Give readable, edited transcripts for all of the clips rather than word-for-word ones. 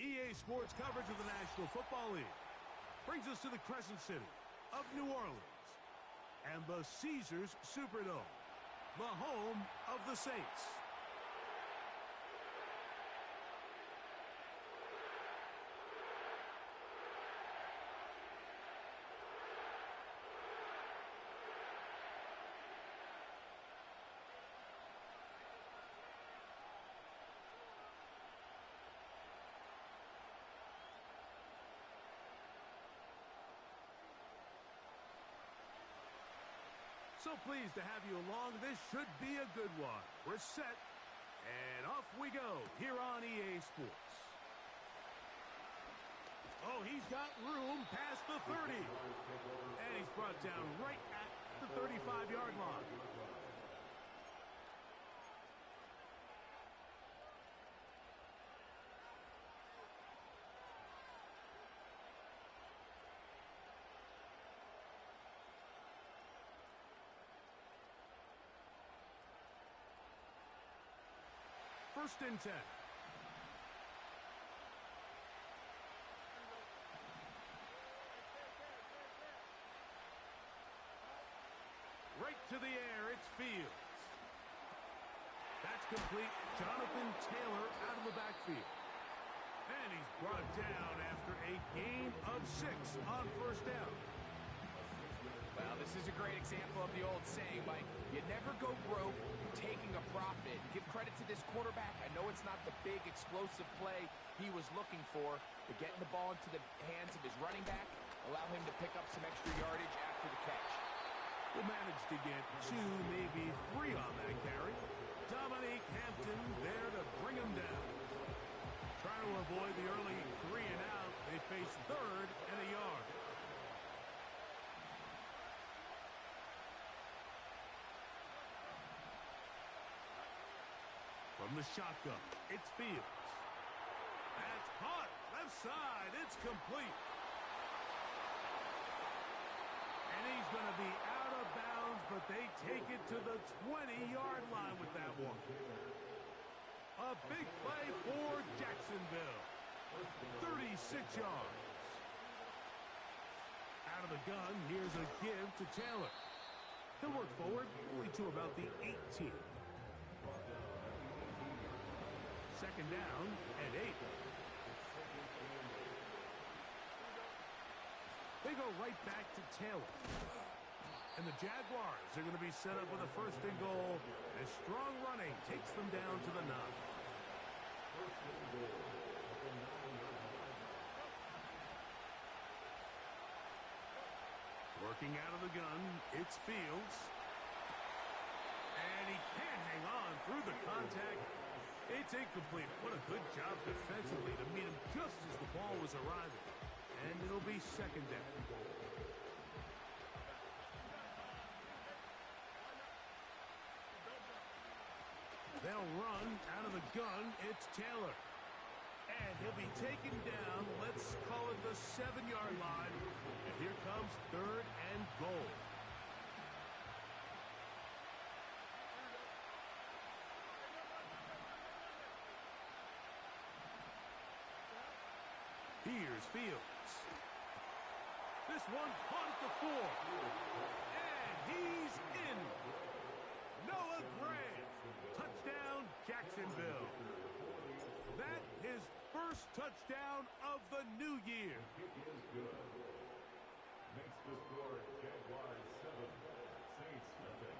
EA Sports coverage of the National Football League brings us to the Crescent City of New Orleans and the Caesars Superdome, the home of the Saints. So pleased to have you along. This should be a good one. We're set, and off we go here on EA Sports. Oh, he's got room past the 30. And he's brought down right at the 35-yard line. First and 10. Right to the air, it's Fields. That's complete. Jonathan Taylor out of the backfield. And he's brought down after a gain of 6 on first down. Well, this is a great example of the old saying, Mike. You never go broke taking a profit. Give credit to this quarterback. I know it's not the big, explosive play he was looking for, but getting the ball into the hands of his running back, allow him to pick up some extra yardage after the catch. Will manage to get 2, maybe 3 on that carry. Dominique Hampton there to bring him down. Trying to avoid the early 3 and out. They face 3rd and a yard. From the shotgun, it's Fields. That's caught. Left side. It's complete. And he's going to be out of bounds, but they take it to the 20-yard line with that one. A big play for Jacksonville. 36 yards. Out of the gun, here's a give to Taylor. He'll work forward only to about the 18. Second down and 8. They go right back to Taylor. And the Jaguars are going to be set up with a 1st and goal. And strong running takes them down to the 9. Working out of the gun, it's Fields. And he can't hang on through the contact. It's incomplete. What a good job defensively to meet him just as the ball was arriving. And it'll be second down. They'll run out of the gun. It's Taylor. And he'll be taken down. Let's call it the 7-yard line. And here comes 3rd and goal. Here's Fields. This one caught at the 4. And he's in. Noah Gray. Touchdown, Jacksonville. That his first touchdown of the new year. Makes the score Jaguars 7, Saints nothing.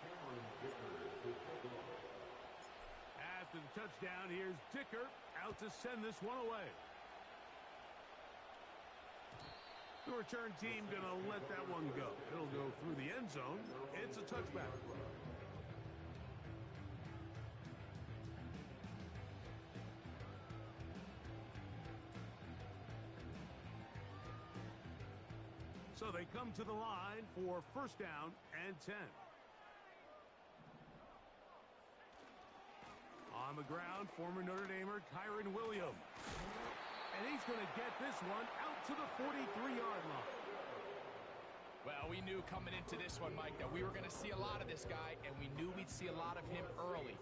Cameron Dicker to football. After the touchdown, here's Dicker out to send this one away. The return team going to let that one go. It'll go through the end zone. It's a touchback. So they come to the line for 1st down and 10. On the ground, former Notre Damer Kyron Williams. And he's going to get this one out to the 43-yard line. Well, we knew coming into this one, Mike, that we were going to see a lot of this guy, and we knew we'd see a lot of him early.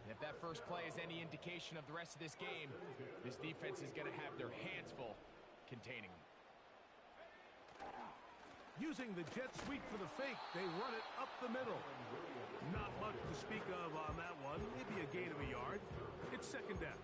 And if that first play is any indication of the rest of this game, this defense is going to have their hands full containing them. Using the jet sweep for the fake, they run it up the middle. Not much to speak of on that one. Maybe a gain of a yard. It's second down.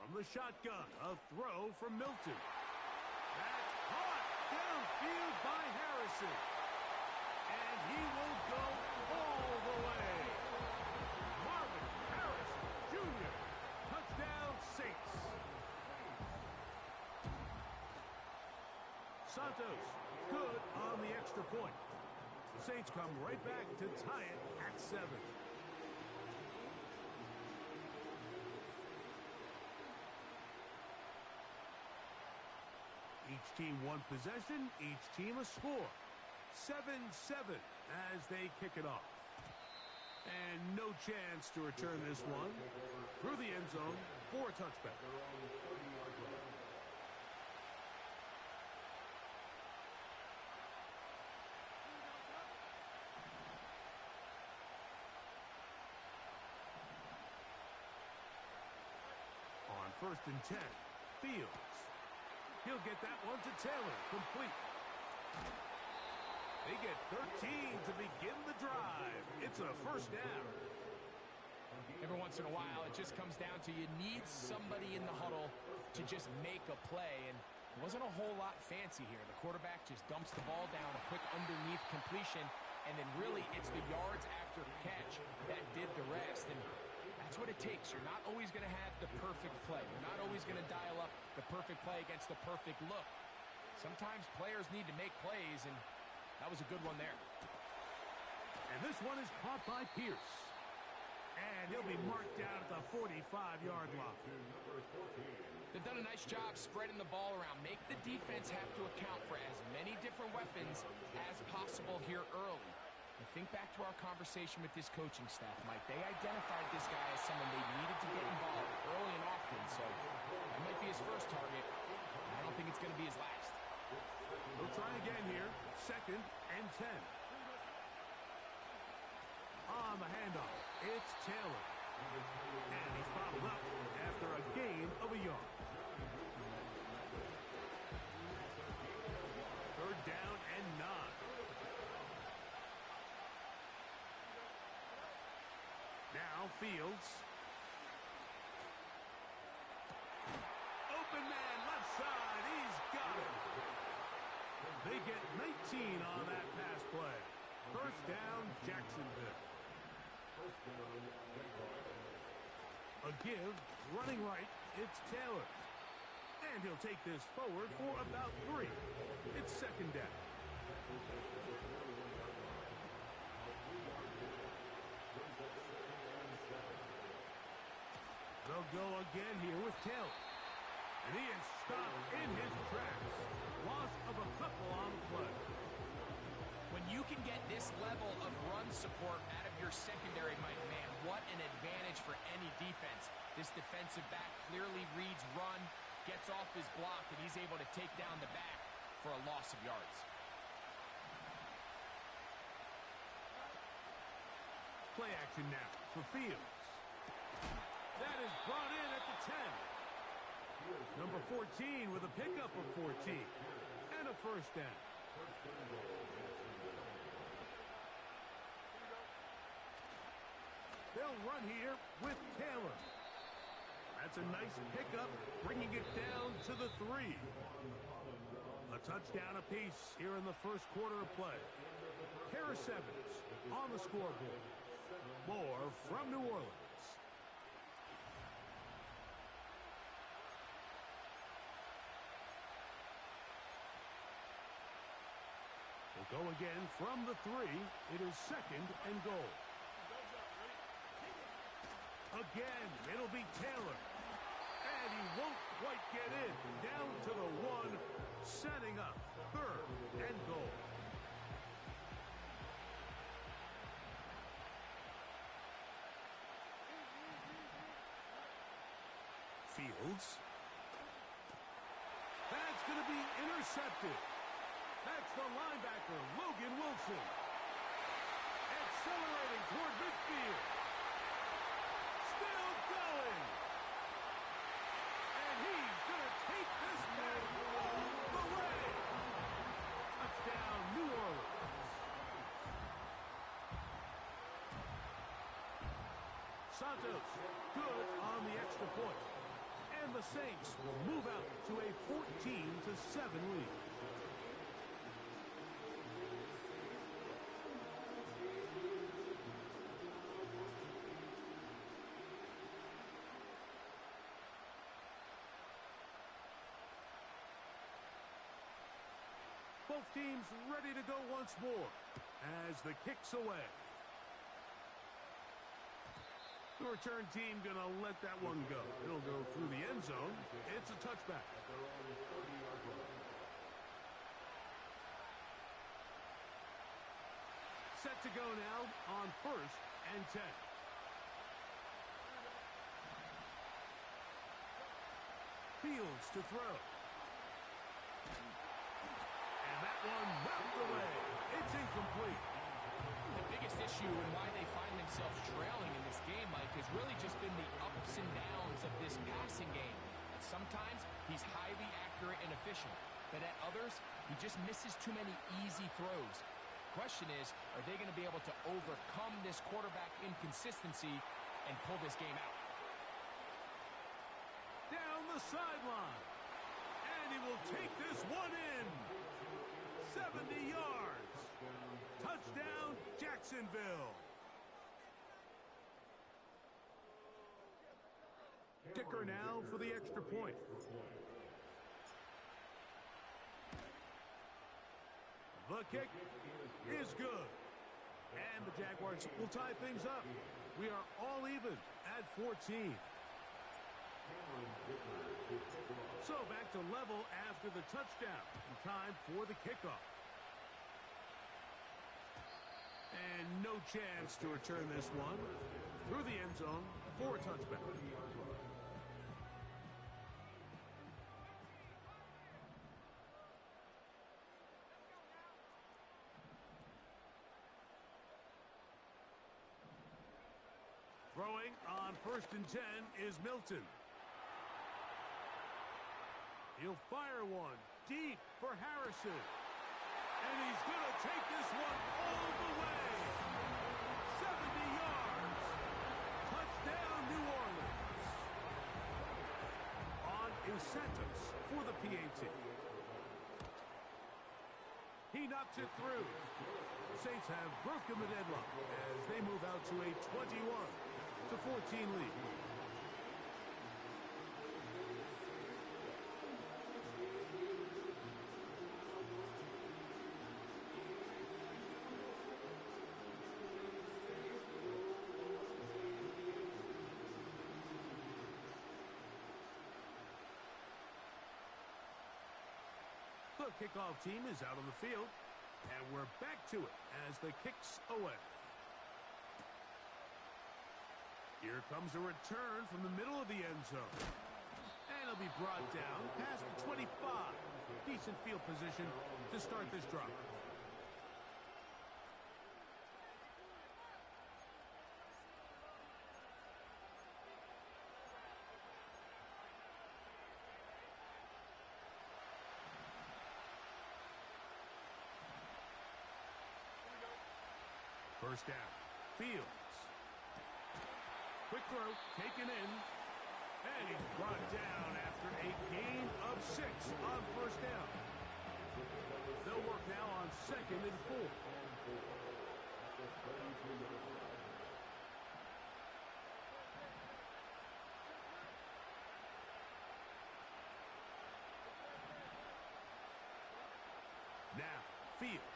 From the shotgun, a throw from Milton. That's caught downfield by Harrison. And he will go all the way. Marvin Harrison Jr. Touchdown Saints. Santos good on the extra point. The Saints come right back to tie it at 7. Each team one possession, each team a score. 7-7 as they kick it off. And no chance to return this one. Through the end zone for a touchback. On 1st and 10, Fields. He'll get that one to Taylor, complete. They get 13 to begin the drive. It's a first down. Every once in a while, it just comes down to you need somebody in the huddle to just make a play, and it wasn't a whole lot fancy here. The quarterback just dumps the ball down, a quick underneath completion, and then really it's the yards after catch that did the rest, and that's what it takes. You're not always going to have the perfect play. You're not always going to dial up the perfect play against the perfect look. Sometimes players need to make plays, and that was a good one there. And this one is caught by Pierce. And he'll be marked down at the 45-yard line. They've done a nice job spreading the ball around. Make the defense have to account for as many different weapons as possible here early. And think back to our conversation with this coaching staff, Mike. They identified this guy as someone they needed to get involved early and often. So that might be his first target. I don't think it's going to be his last. They'll try again here. 2nd and 10. On the handoff, it's Taylor. And he's bottled up after a gain of a yard. 3rd down and 9. Now Fields. Open man left side. He's got it. They get 19 on that pass play. 1st down, Jacksonville. A give, running right, it's Taylor. And he'll take this forward for about 3. It's 2nd down. They'll go again here with Taylor. And he is stopped in his tracks. Loss of a couple on the play. When you can get this level of run support out of your secondary, Mike, man, what an advantage for any defense. This defensive back clearly reads run, gets off his block, and he's able to take down the back for a loss of yards. Play action now for Fields. That is brought in at the 10. Number 14 with a pickup of 14. And a first down. They'll run here with Taylor. That's a nice pickup, bringing it down to the 3. A touchdown apiece here in the first quarter of play. Harris Evans on the scoreboard. More from New Orleans. We'll go again from the 3. It is 2nd and goal. Again, it'll be Taylor. And he won't quite get in. Down to the 1, setting up 3rd and goal. Fields. That's going to be intercepted. That's the linebacker, Logan Wilson. Accelerating toward midfield. Still going. And he's going to take this back all the way. Touchdown, New Orleans. Santos, good on the extra point. And the Saints will move out to a 14-7 lead. Both teams ready to go once more as the kick's away. The return team going to let that one go. It'll go through the end zone. It's a touchback. Set to go now on 1st and 10. Fields to throw. And that one knocked away. It's incomplete. The biggest issue and why they find themselves trailing in this game, Mike, has really just been the ups and downs of this passing game. And sometimes he's highly accurate and efficient, but at others, he just misses too many easy throws. Question is, are they going to be able to overcome this quarterback inconsistency and pull this game out? Down the sideline. And he will take this one in. 70 yards. Touchdown, Jacksonville. Kicker now for the extra point. The kick is good. And the Jaguars will tie things up. We are all even at 14. So back to level after the touchdown. Time for the kickoff. And no chance to return this one. Through the end zone for a touchback. Throwing on 1st and 10 is Milton. He'll fire one deep for Harrison. And he's going to take this one all the way. 70 yards. Touchdown, New Orleans. On is Santos for the PAT. He knocks it through. The Saints have broken the deadlock as they move out to a 21-14 lead. The kickoff team is out on the field, and we're back to it as the kick's away. Here comes a return from the middle of the end zone. And it'll be brought down past the 25. Decent field position to start this drive. First down. Fields. Quick throw, taken in. And he's brought down after a gain of 6 on 1st down. They'll work now on 2nd and 4. Now, Fields.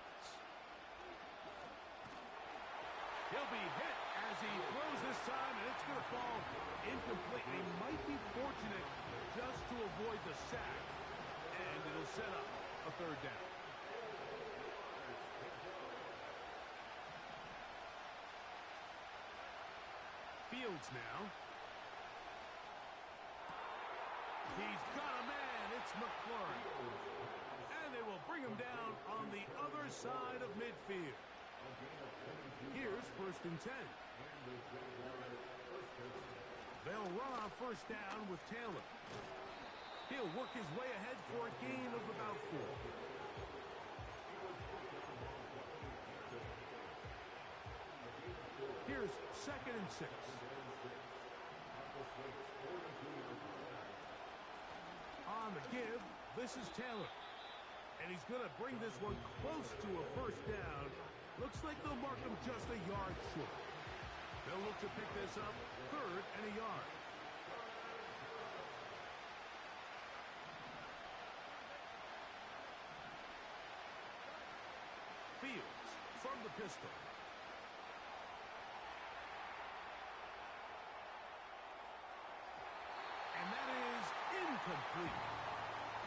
He'll be hit as he throws this time, and it's going to fall incomplete. He might be fortunate just to avoid the sack, and it'll set up a 3rd down. Fields now. He's got a man. It's McLaurin. And they will bring him down on the other side of midfield. Here's 1st and 10. They'll run on 1st down with Taylor. He'll work his way ahead for a gain of about 4. Here's 2nd and 6. On the give, this is Taylor. And he's going to bring this one close to a 1st down. Looks like they'll mark him just a yard short. They'll look to pick this up 3rd and a yard. Fields from the pistol. And that is incomplete.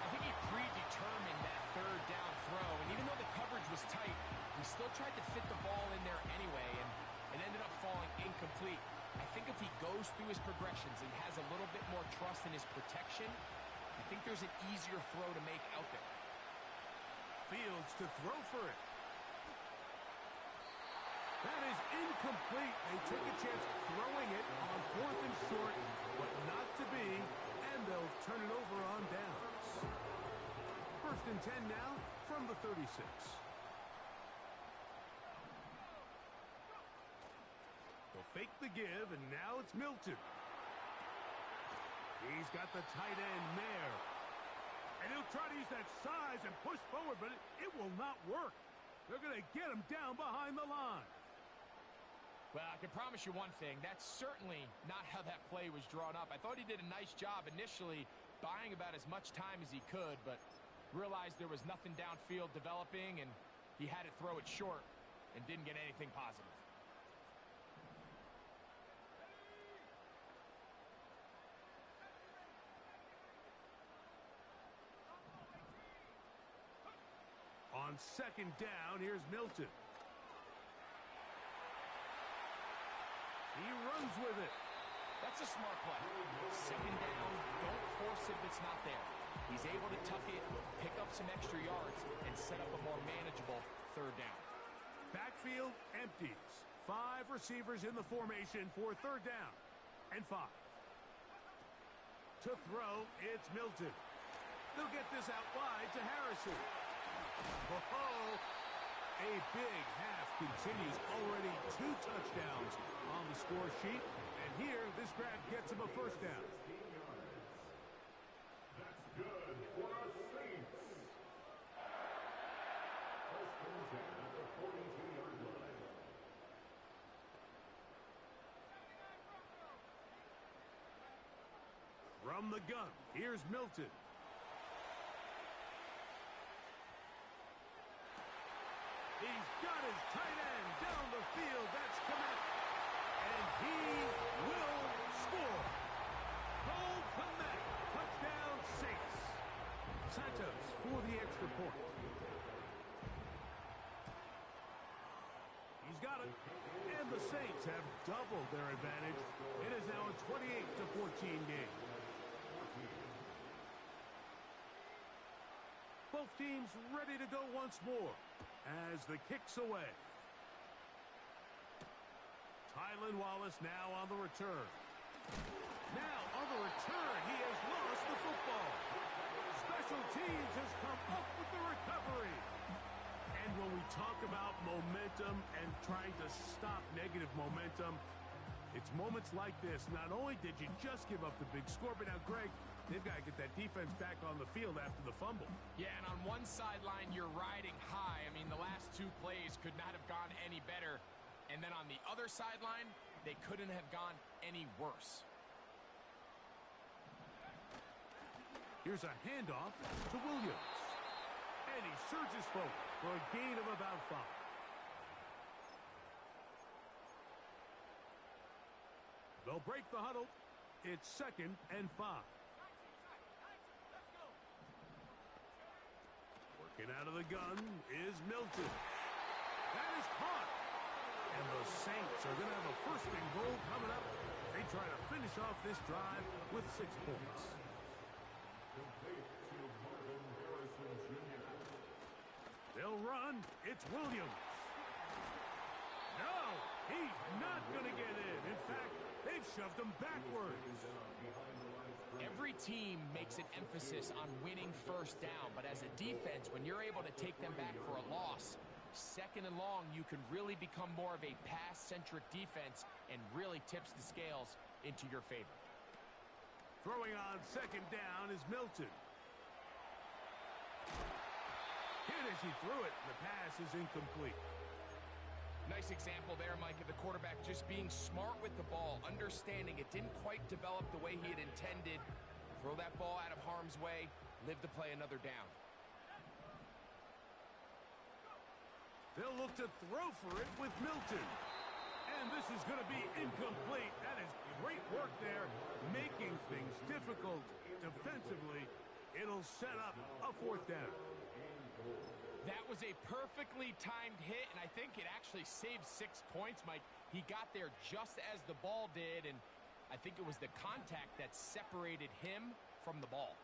I think he predetermined that 3rd down throw, and even though the coverage was tight, he still tried to fit the ball in there anyway, and it ended up falling incomplete. I think if he goes through his progressions and has a little bit more trust in his protection, I think there's an easier throw to make out there. Fields to throw for it. That is incomplete. They take a chance throwing it on 4th and short, but not to be, and they'll turn it over on downs. 1st and 10 now from the 36. They'll fake the give, and now it's Milton. He's got the tight end Mayer. And he'll try to use that size and push forward, but it will not work. They're going to get him down behind the line. Well, I can promise you one thing. That's certainly not how that play was drawn up. I thought he did a nice job initially buying about as much time as he could, but realized there was nothing downfield developing, and he had to throw it short and didn't get anything positive. On 2nd down, here's Milton. He runs with it. That's a smart play. 2nd down, don't force it if it's not there. He's able to tuck it, pick up some extra yards, and set up a more manageable 3rd down. Backfield empties. 5 receivers in the formation for 3rd down and 5. To throw, it's Milton. They'll get this out wide to Harrison. Oh, a big half continues. Already 2 touchdowns on the score sheet. And here, this grab gets him a 1st down. That's good for a Saints. 1st and 10 at the 42-yard line. From the gun, here's Milton. He's got his tight end down the field. That's Kmet. And he will score. Cole Kmet. Touchdown, Saints. Santos for the extra point. He's got it. And the Saints have doubled their advantage. It is now a 28-14 game. Both teams ready to go once more as the kick's away. Tylan Wallace now on the return. Now on the return, he has lost the football. Special teams has come up with the recovery. And when we talk about momentum and trying to stop negative momentum, it's moments like this. Not only did you just give up the big score, but now, Greg, they've got to get that defense back on the field after the fumble. Yeah, and on one sideline, you're riding high. I mean, the last 2 plays could not have gone any better. And then on the other sideline, they couldn't have gone any worse. Here's a handoff to Williams. And he surges forward for a gain of about 5. They'll break the huddle. It's 2nd and 5. Working out of the gun is Milton. That is caught. And the Saints are going to have a 1st and goal coming up. They try to finish off this drive with 6 points. They'll run. It's Williams. No, he's not going to get in. In fact, they've shoved him backwards. Every team makes an emphasis on winning first down, but as a defense, when you're able to take them back for a loss, second and long, you can really become more of a pass-centric defense and really tips the scales into your favor. Throwing on second down is Milton. Hit as he threw it. The pass is incomplete. Nice example there, Mike, of the quarterback just being smart with the ball, understanding it didn't quite develop the way he had intended. Throw that ball out of harm's way, live to play another down. They'll look to throw for it with Milton. And this is going to be incomplete. That is great work there, making things difficult defensively. It'll set up a fourth down. That was a perfectly timed hit, and I think it actually saved 6 points, Mike. He got there just as the ball did, and I think it was the contact that separated him from the ball.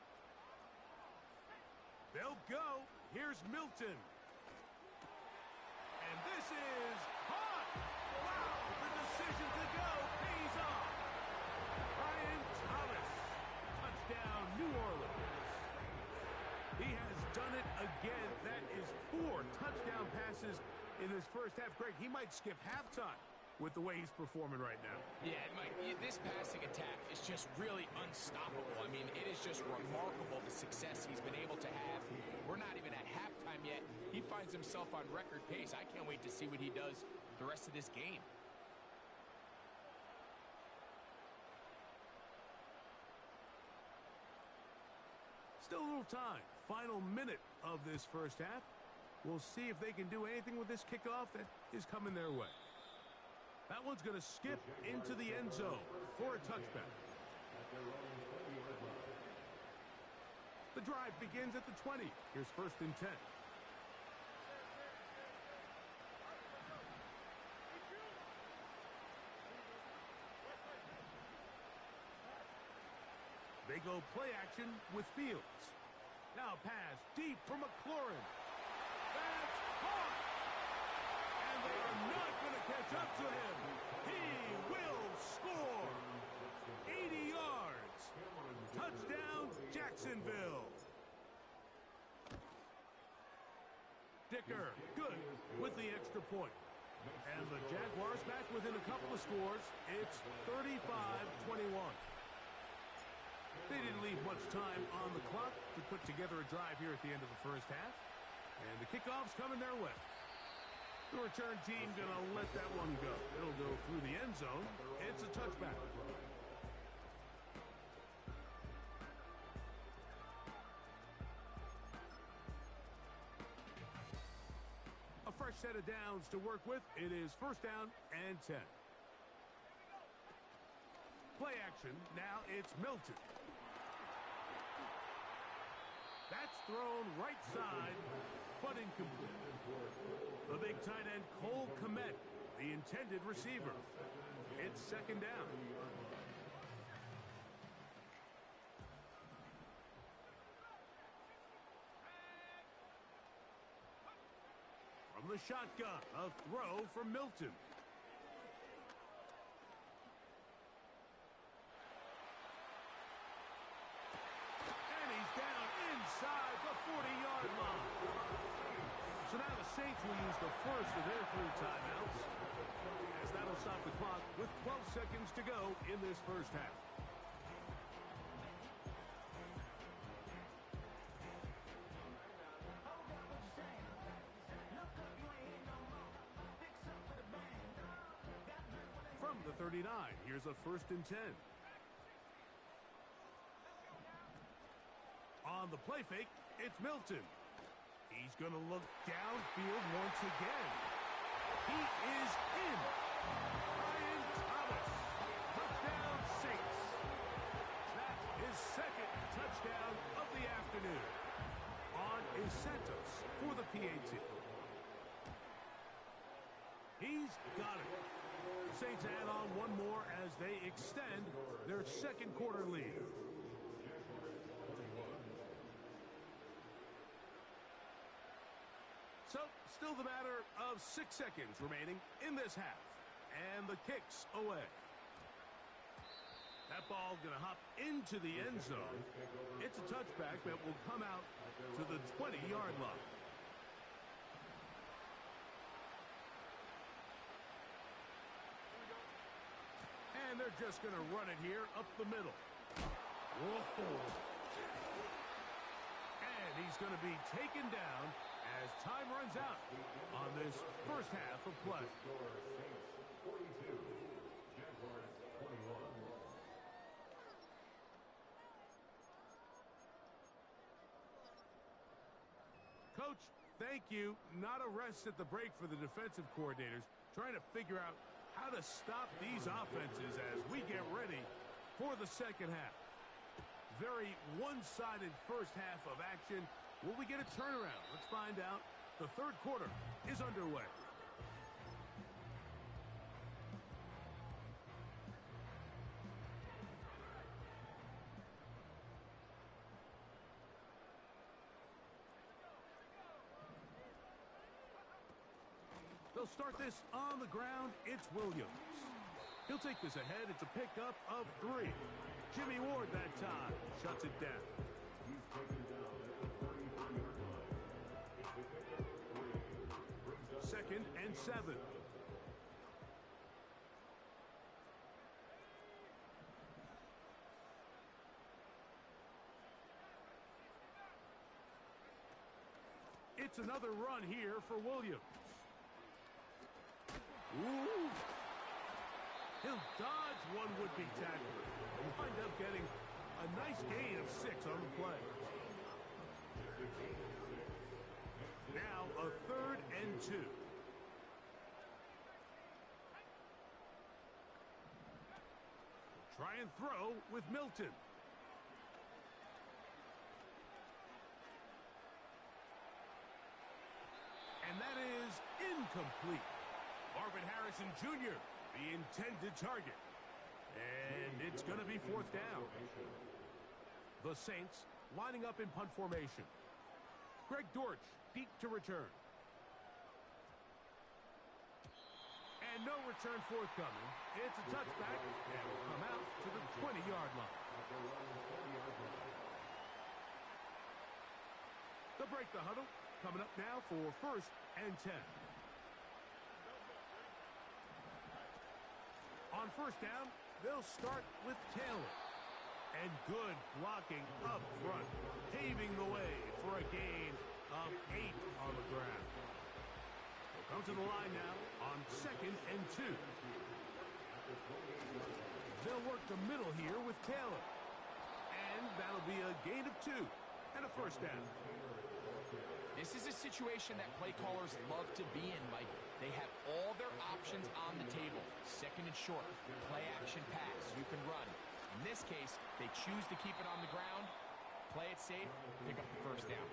They'll go. Here's Milton. And this is caught. Wow, the decision to go pays off. Brian Thomas, touchdown, New Orleans. He has done it again. That is 4 touchdown passes in his first half. Greg, he might skip halftime with the way he's performing right now. Yeah, Mike, this passing attack is just really unstoppable. I mean, it is just remarkable the success he's been able to have. We're not even at halftime yet. He finds himself on record pace. I can't wait to see what he does the rest of this game. Still a little time. Final minute of this first half. We'll see if they can do anything with this kickoff that is coming their way. That one's going to skip into the end zone for a touchback. The drive begins at the 20. Here's first and 10. They go play action with Fields. Now pass deep for McLaurin. That's caught! And they are not going to catch up to him. He will score. 80 yards. Touchdown, Jacksonville. Dicker, good with the extra point. And the Jaguars back within a couple of scores. It's 35-21. They didn't leave much time on the clock to put together a drive here at the end of the first half. And the kickoff's coming their way. The return team going to let that one go. It'll go through the end zone. It's a touchback. A fresh set of downs to work with. It is first down and 10. Play action. Now it's Milton. That's thrown right side, but incomplete. The big tight end, Cole Kmet, the intended receiver. It's second down. From the shotgun, a throw from Milton. Inside the 40-yard line. So now the Saints will use the first of their 3 timeouts, as that'll stop the clock with 12 seconds to go in this first half. From the 39, here's a first and 10. On the play fake, it's Milton. He's going to look downfield once again. He is in. Brian Thomas. Touchdown Saints. That is second touchdown of the afternoon. On is Santos for the PAT. He's got it. The Saints add on one more as they extend their second quarter lead. So, still the matter of 6 seconds remaining in this half. And the kick's away. That ball going to hop into the end zone. It's a touchback that will come out to the 20-yard line. And they're just going to run it here up the middle. Whoa. And he's going to be taken down as time runs out on this first half of play. Coach, thank you. Not a rest at the break for the defensive coordinators, trying to figure out how to stop these offenses as we get ready for the second half. Very one-sided first half of action. Will we get a turnaround? Let's find out. The third quarter is underway. They'll start this on the ground. It's Williams. He'll take this ahead. It's a pickup of 3. Jimmy Ward that time shuts it down. He's taken down at the 33-yard line. It's the pickup of 3. Brings up 2nd and 7. It's another run here for Williams. Ooh. He'll dodge one would-be tackler and wind up getting a nice gain of 6 on the play. Now a 3rd and 2. Try and throw with Milton. And that is incomplete. Marvin Harrison Jr., the intended target. And it's going to be 4th down. The Saints lining up in punt formation. Greg Dortch deep to return. And no return forthcoming. It's a touchback and will come out to the 20-yard line. They'll break the huddle. Coming up now for 1st and 10. On 1st down, they'll start with Taylor. And good blocking up front, paving the way for a gain of 8 on the ground. They'll come to the line now on 2nd and 2. They'll work the middle here with Taylor. And that'll be a gain of 2 and a 1st down. This is a situation that play callers love to be in, Mike. They have all their options on the table. 2nd and short, play action pass, you can run. In this case, they choose to keep it on the ground, play it safe, pick up the 1st down.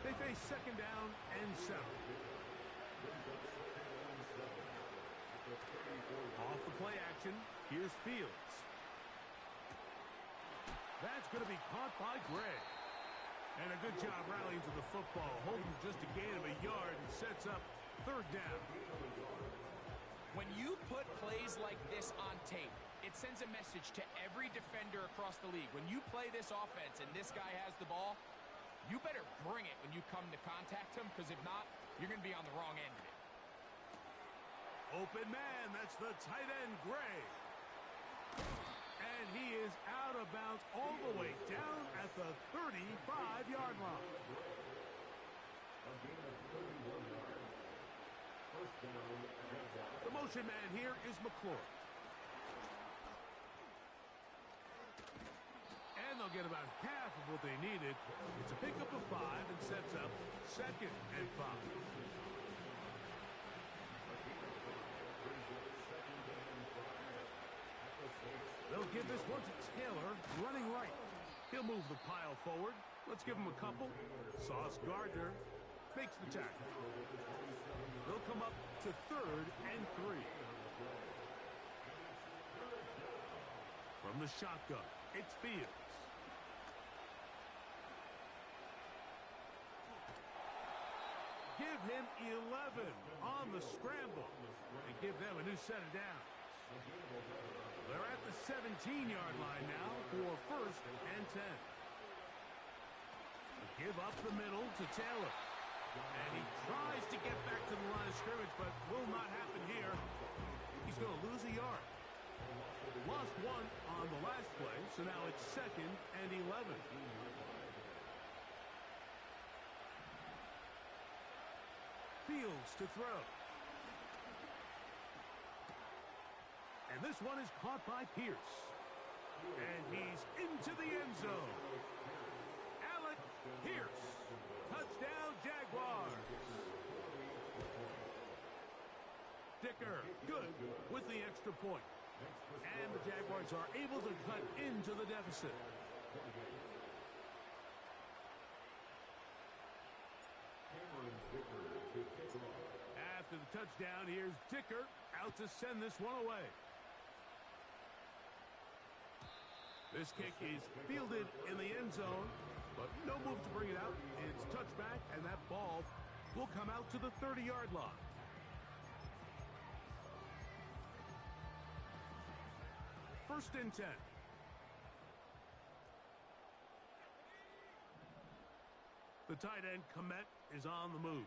They face 2nd down and 7. Off the play action, here's Fields. That's going to be caught by Gray. And a good job rallying to the football, holding just a gain of a yard and sets up 3rd down. When you put plays like this on tape, it sends a message to every defender across the league. When you play this offense and this guy has the ball, you better bring it when you come to contact him, because if not, you're going to be on the wrong end of it. Open man, that's the tight end, Gray. And he is out of bounds all the way down at the 35-yard line. The motion man here is McClure. And they'll get about half of what they needed. It's a pickup of 5 and sets up 2nd and 5. They'll give this one to Taylor, running right. He'll move the pile forward. Let's give him a couple. Sauce Gardner makes the tackle. They'll come up to 3rd and 3. From the shotgun, it's Fields. him 11 on the scramble and give them a new set of downs. They're at the 17-yard line now for 1st and 10. Give up the middle to Taylor. And he tries to get back to the line of scrimmage, but will not happen here. He's going to lose a yard. Lost one on the last play, so now it's 2nd and 11. Fields to throw. And this one is caught by Pierce. And he's into the end zone. Alec Pierce. Touchdown, Jaguars. Dicker, good with the extra point. And the Jaguars are able to cut into the deficit. After the touchdown, here's Dicker out to send this one away. This kick is fielded in the end zone, but no move to bring it out. It's touchback, and that ball will come out to the 30-yard line. First and 10. The tight end, Komet, is on the move.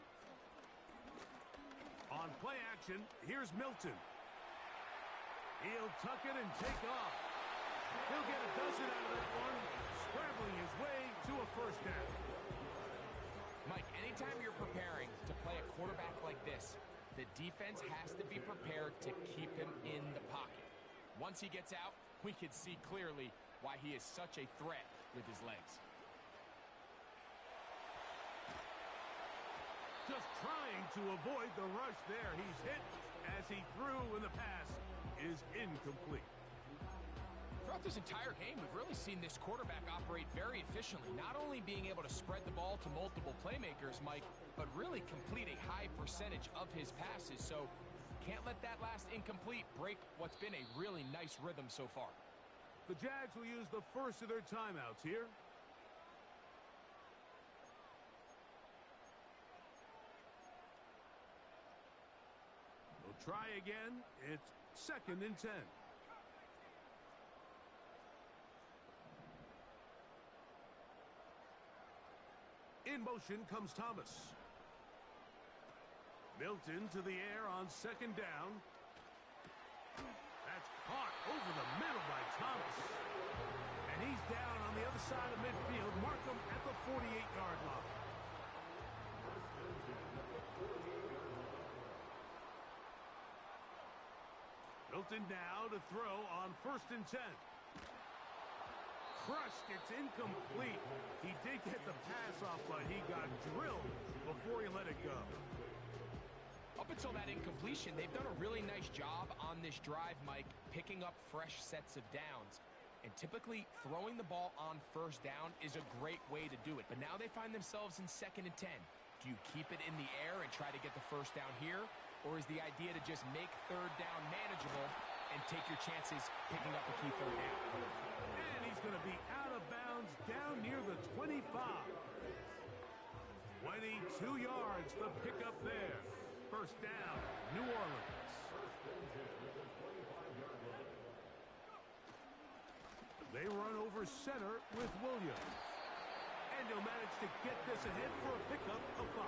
On play action, here's Milton. He'll tuck it and take off. He'll get a dozen out of that one, scrambling his way to a first down. Mike, anytime you're preparing to play a quarterback like this, the defense has to be prepared to keep him in the pocket. Once he gets out, we can see clearly why he is such a threat with his legs. Just trying to avoid the rush there. He's hit as he threw when the pass is incomplete. Throughout this entire game, we've really seen this quarterback operate very efficiently, not only being able to spread the ball to multiple playmakers, Mike, but really complete a high percentage of his passes. So can't let that last incomplete break what's been a really nice rhythm so far. The Jags will use the first of their timeouts here. They'll try again. It's 2nd and 10. In motion comes Thomas. Milton to the air on 2nd down. That's caught over the middle by Thomas. And he's down on the other side of midfield. Mark him at the 48-yard line. Milton now to throw on 1st and 10. Crushed, it's incomplete. He did get the pass off, but he got drilled before he let it go. Up until that incompletion, they've done a really nice job on this drive, Mike, picking up fresh sets of downs. And typically, throwing the ball on 1st down is a great way to do it. But now they find themselves in 2nd and 10. Do you keep it in the air and try to get the 1st down here? Or is the idea to just make 3rd down manageable and take your chances picking up a key 3rd down? And he's going to be out of bounds down near the 25. 22 yards, the pickup there. 1st down, New Orleans. They run over center with Williams. And he'll manage to get this ahead for a pickup of 5.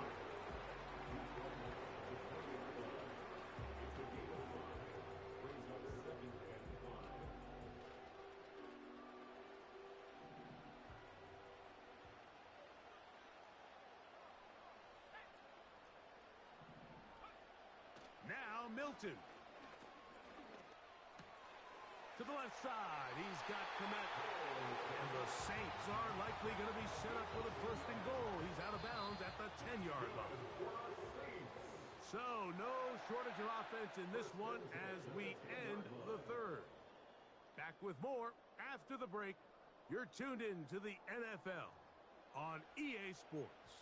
Now Milton. To the left side, he's got Komet. And the Saints are likely going to be set up for the 1st and goal. He's out of bounds at the 10-yard line. So no shortage of offense in this one as we end the 3rd. Back with more after the break. You're tuned in to the NFL on EA Sports.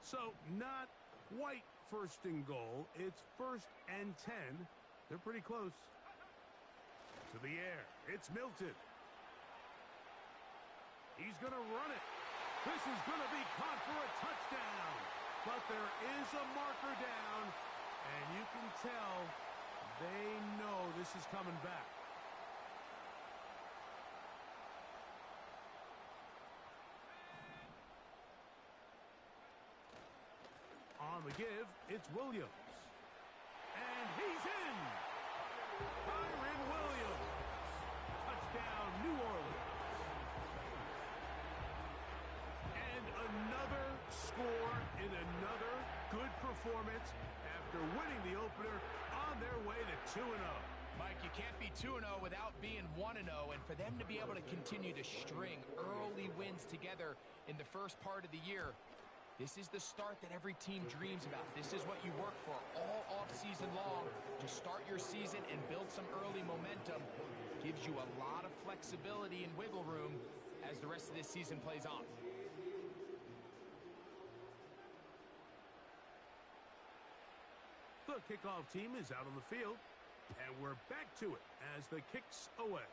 So not quite 1st and goal. It's 1st and 10. They're pretty close. To the air. It's Milton. He's going to run it. This is going to be caught for a touchdown. But there is a marker down, and you can tell they know this is coming back. On the give, it's Williams. And he's in. Byron Williams. Touchdown, New Orleans. And another score in another good performance after winning the opener on their way to 2-0. Mike, you can't be 2-0 without being 1-0, and for them to be able to continue to string early wins together in the first part of the year, this is the start that every team dreams about. This is what you work for all off-season long to start your season and build some early momentum. Gives you a lot of flexibility and wiggle room as the rest of this season plays on. The kickoff team is out on the field, and we're back to it as the kick's away.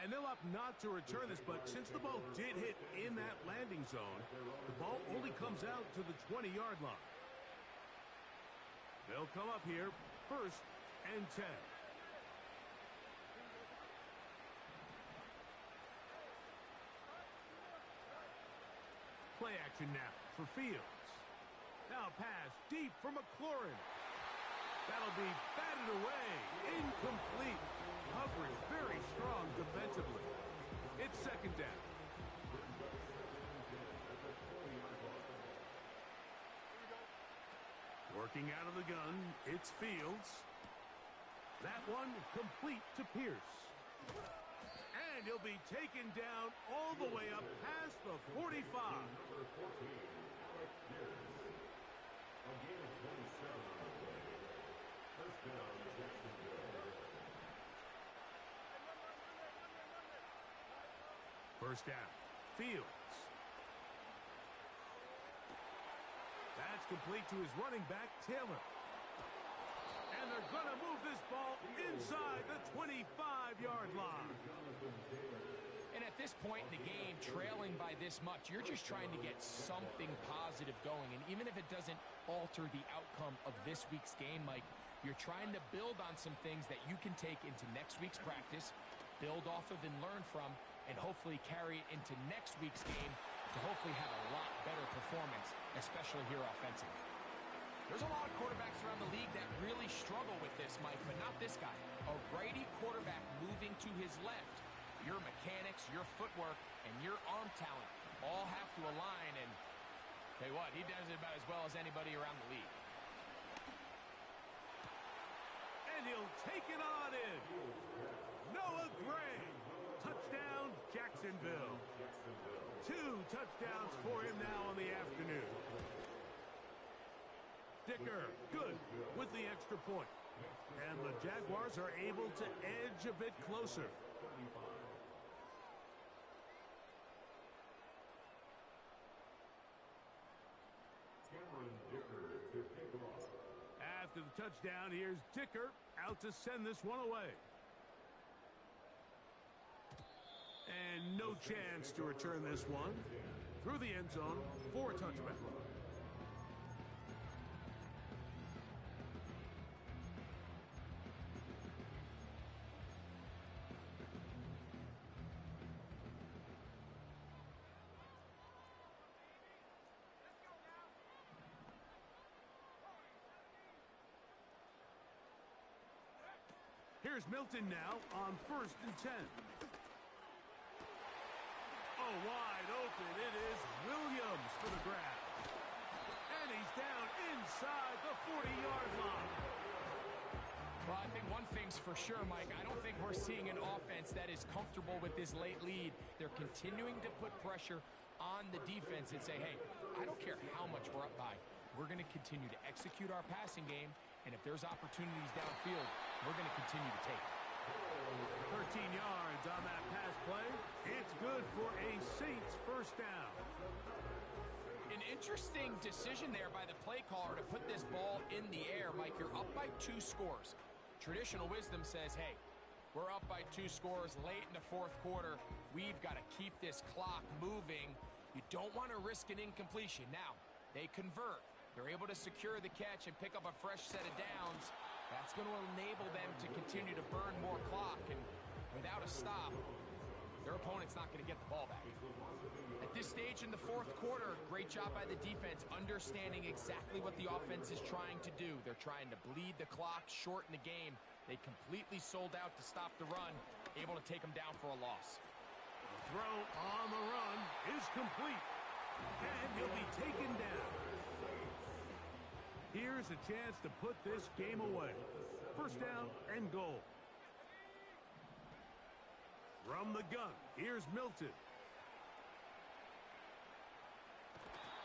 And they'll opt not to return this, but since the ball did hit in that landing zone, the ball only comes out to the 20-yard line. They'll come up here, 1st and 10. Play action now for Fields. Now pass deep for McLaurin. That'll be batted away. Incomplete. Coverage very strong defensively. It's 2nd down. Working out of the gun, it's Fields. That one complete to Pierce. And he'll be taken down all the way up past the 45. First down. Fields. That's complete to his running back, Taylor. And they're going to move this ball inside the 25-yard line. And at this point in the game, trailing by this much, you're just trying to get something positive going. And even if it doesn't alter the outcome of this week's game, Mike, you're trying to build on some things that you can take into next week's practice, build off of and learn from, and hopefully carry it into next week's game to hopefully have a lot better performance, especially here offensively. There's a lot of quarterbacks around the league that really struggle with this, Mike, but not this guy. A righty quarterback moving to his left. Your mechanics, your footwork, and your arm talent all have to align, and tell you what, he does it about as well as anybody around the league. And he'll take it on in. Noah Gray. Touchdown, Jacksonville. 2 touchdowns for him now on the afternoon. Dicker, good with the extra point. And the Jaguars are able to edge a bit closer. After the touchdown, here's Dicker out to send this one away. And no chance to return this one through the end zone for a touchback. Here's Milton now on 1st and 10. Oh, wide open. It is Williams for the grab. And he's down inside the 40-yard line. Well, I think one thing's for sure, Mike. I don't think we're seeing an offense that is comfortable with this late lead. They're continuing to put pressure on the defense and say, hey, I don't care how much we're up by. We're going to continue to execute our passing game, and if there's opportunities downfield, we're going to continue to take it. 13 yards on that pass play. It's good for a Saints first down. An interesting decision there by the play caller to put this ball in the air. Mike, you're up by 2 scores. Traditional wisdom says, hey, We're up by 2 scores late in the fourth quarter. We've got to keep this clock moving. You don't want to risk an incompletion. Now, they convert. They're able to secure the catch and pick up a fresh set of downs. That's going to enable them to continue to burn more clock. And without a stop, their opponent's not going to get the ball back. At this stage in the fourth quarter, great job by the defense, understanding exactly what the offense is trying to do. They're trying to bleed the clock, shorten the game. They completely sold out to stop the run, able to take them down for a loss. The throw on the run is complete, and he'll be taken down. Here's a chance to put this game away. First down and goal. From the gun, here's Milton.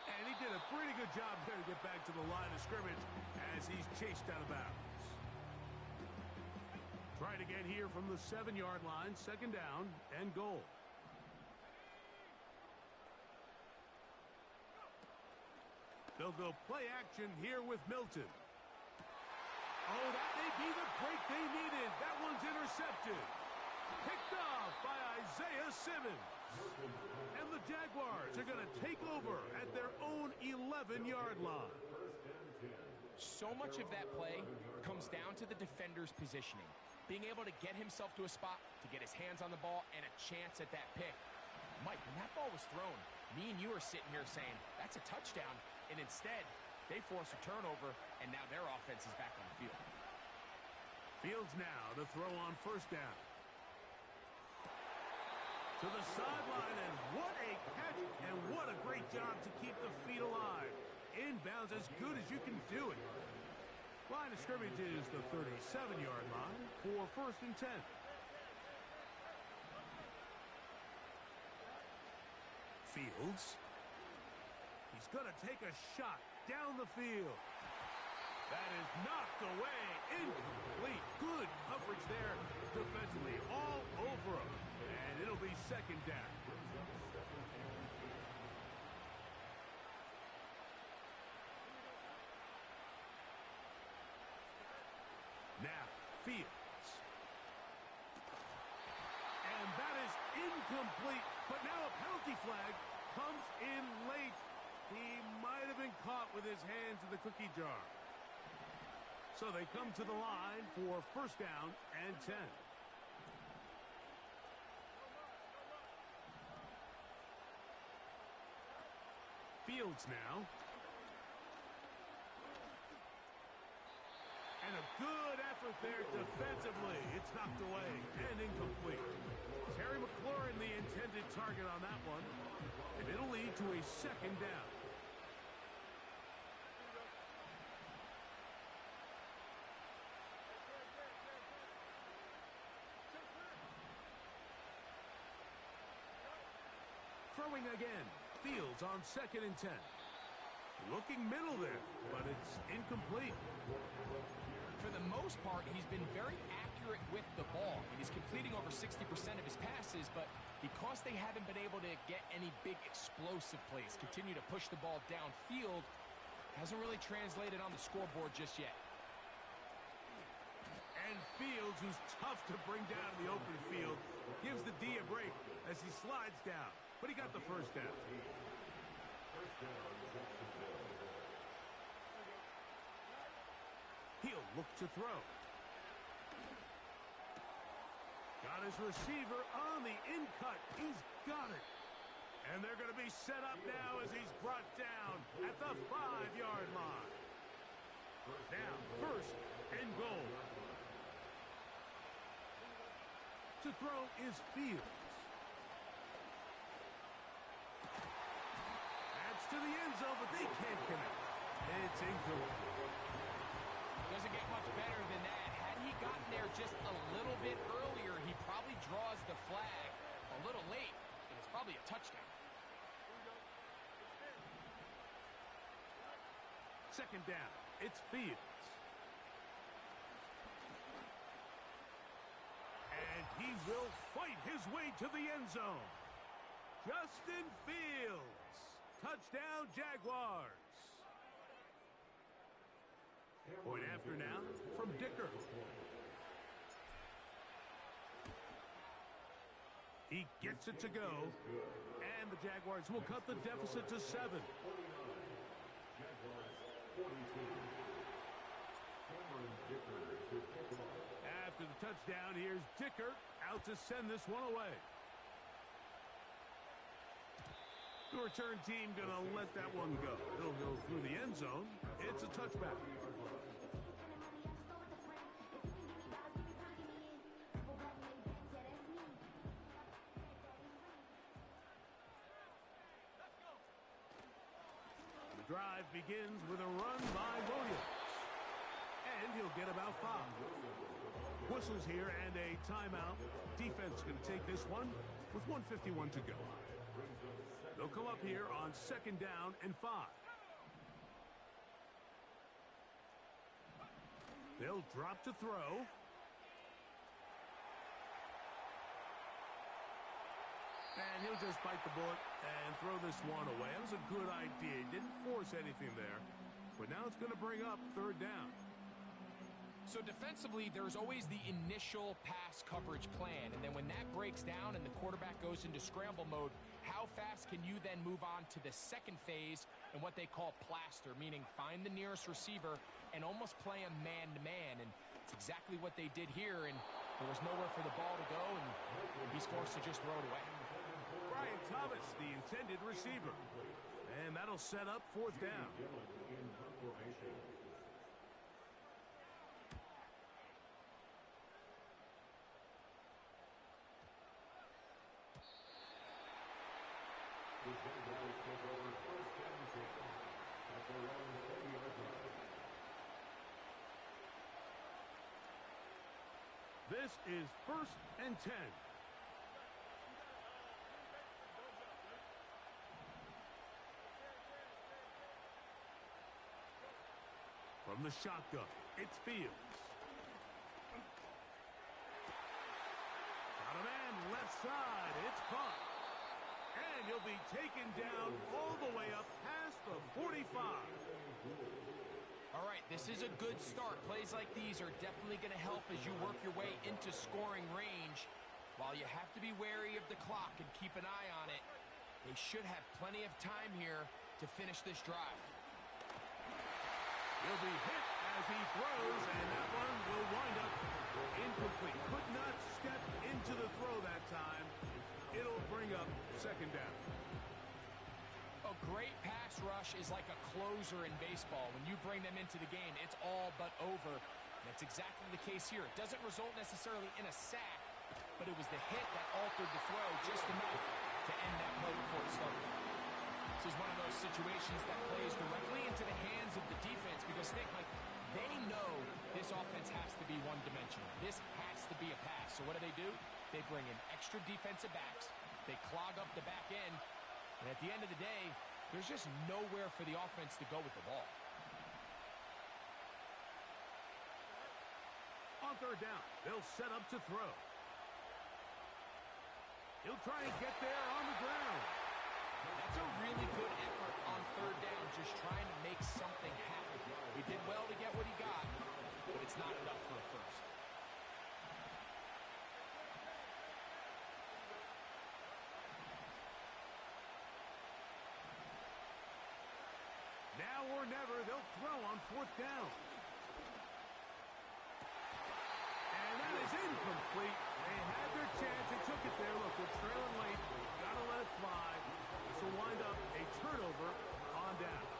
And he did a pretty good job there to get back to the line of scrimmage as he's chased out of bounds. Try it again here from the 7-yard line, second down and goal. They'll go play action here with Milton. Oh, that may be the break they needed. That one's intercepted. Picked off by Isaiah Simmons. And the Jaguars are going to take over at their own 11-yard line. So much of that play comes down to the defender's positioning. Being able to get himself to a spot to get his hands on the ball and a chance at that pick. Mike, when that ball was thrown, me and you are sitting here saying, that's a touchdown. And instead, they force a turnover, and now their offense is back on the field. Fields now to throw on first down. To the sideline, and what a catch, and what a great job to keep the feet alive. Inbounds as good as you can do it. Line of scrimmage is the 37-yard line for first and 10. Fields. He's going to take a shot down the field. That is knocked away. Incomplete. Good coverage there defensively. All over him. And it'll be second down. Now, Fields. And that is incomplete. But now a penalty flag comes in late. He might have been caught with his hands in the cookie jar. So they come to the line for first down and 10. Fields now. And a good effort there defensively. It's knocked away and incomplete. Terry McLaurin, the intended target on that one. And it'll lead to a second down. Throwing again. Fields on second and 10. Looking middle there, but it's incomplete. For the most part, he's been very accurate with the ball, and he's completing over 60% of his passes, but because they haven't been able to get any big explosive plays, continue to push the ball downfield, hasn't really translated on the scoreboard just yet. And Fields, who's tough to bring down in the open field, gives the D a break as he slides down, but he got the first down. He'll look to throw. Got his receiver on the in-cut. He's got it. And they're going to be set up now as he's brought down at the 5-yard line. Now, first and goal. To throw is Fields. That's to the end zone, but they can't connect. It's incomplete. Doesn't get much better than that. Had he gotten there just a little bit earlier, he probably draws the flag a little late, and it's probably a touchdown. Second down. It's Fields. And he will fight his way to the end zone. Justin Fields. Touchdown, Jaguars. Point after now from Dicker. He gets it to go. And the Jaguars will cut the deficit to 7. After the touchdown, here's Dicker out to send this one away. The return team going to let that one go. It'll go through the end zone. It's a touchback. The drive begins with a run by Williams. And he'll get about 5. Whistles here and a timeout. Defense going to take this one with 1:51 to go. They'll come up here on 2nd down and 5. They'll drop to throw. And he'll just bite the bullet and throw this one away. That was a good idea. He didn't force anything there. But now it's going to bring up 3rd down. So defensively, there's always the initial pass coverage plan. And then when that breaks down and the quarterback goes into scramble mode, how fast can you then move on to the second phase and what they call plaster, meaning find the nearest receiver and almost play a man-to-man. And it's exactly what they did here. And there was nowhere for the ball to go, and he's forced to just throw it away. Brian Thomas, the intended receiver. And that'll set up 4th down. This is 1st and 10. From the shotgun, it's Fields. Got a man left side. It's caught. And he'll be taken down all the way up past the 45. All right, this is a good start. Plays like these are definitely going to help as you work your way into scoring range. While you have to be wary of the clock and keep an eye on it, they should have plenty of time here to finish this drive. He'll be hit as he throws, and that one will wind up incomplete. Could not step into the throw that time. It'll bring up 2nd down. A great pass rush is like a closer in baseball. When you bring them into the game, it's all but over. That's exactly the case here. It doesn't result necessarily in a sack, but it was the hit that altered the throw just enough to end that play before it started. This is one of those situations that plays directly into the hands of the defense because they know this offense has to be one-dimensional. This has to be a pass. So what do? They bring in extra defensive backs. They clog up the back end. And at the end of the day, there's just nowhere for the offense to go with the ball. On 3rd down, they'll set up to throw. He'll try and get there on the ground. That's a really good effort on 3rd down, just trying to make something happen. He did well to get what he got, but it's not enough for a first. Now or never, they'll throw on 4th down. And that is incomplete. They had their chance. They took it there. Look, they're trailing late. Got to let it fly. This will wind up a turnover on downs.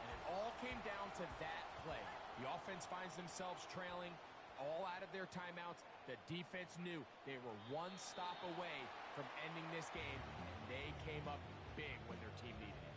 And it all came down to that play. The offense finds themselves trailing all out of their timeouts. The defense knew they were one stop away from ending this game, and they came up big when their team needed it.